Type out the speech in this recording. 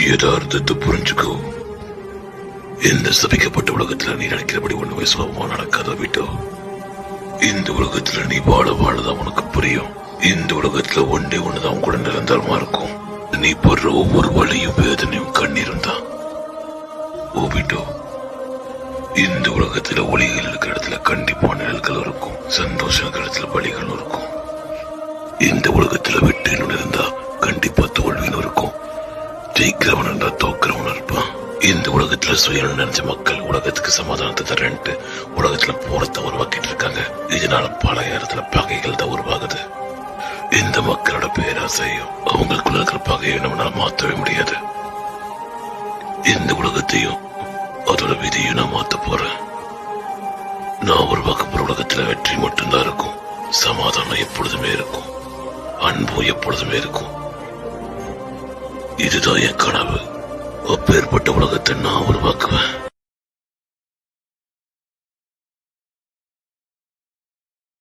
யதார்த்தத்தை புரிஞ்சுக்கோ. இந்த சபிக்கப்பட்ட உலகத்துல நீ நினைக்கிறபடி ஒண்ணுமே சுலபமா நடக்காத விட்டோ. இந்த உலகத்துல நீ வாழதான் உனக்கு புரியும். இந்த உலகத்துல ஒண்ணுதான் கூட நிரந்தரமா இருக்கும். நீ போடுற ஒவ்வொரு வலியும் வேதனையும் கண்ணீரும் தான். ஓ விட்டோ, இந்த உலகத்துல ஒளிகள் இருக்கிற இடத்துல கண்டிப்பா நிழல்கள் இருக்கும், சந்தோஷம் இருக்கிற இடத்துல வலிகளும் இருக்கும். இந்த உலகத்துல வெற்றின்னு இருந்தா கண்டிப்பா தோல்வின்னு இருக்கும். ஜெயிக்கிறவன் இருந்தா தோக்கிறவன் இருப்பான். இந்த உலகத்துல சுயம் நினைச்ச மக்கள் உலகத்துக்கு சமாதானத்தை தரேன்ட்டு உலகத்துல போறத உருவாக்கிட்டு இருக்காங்க. இதனால பல இடத்துல பகைகள் தான் உருவாகுது. இந்த மக்களோட பேராசையும் அவங்களுக்குள்ள இருக்கிற பகையை நம்மளால மாற்றவே முடியாது. இந்த உலகத்தையும் அதோட விதியும் நான் மாத்த போறேன். நான் உருவாக்க போற உலகத்துல வெற்றி மட்டும்தான் இருக்கும். சமாதானம் எப்பொழுதுமே இருக்கும், அன்பும் எப்பொழுதுமே இருக்கும். இதுதான் என் கனவு. அப்பேற்பட்ட உலகத்தை நான் உருவாக்குவேன்.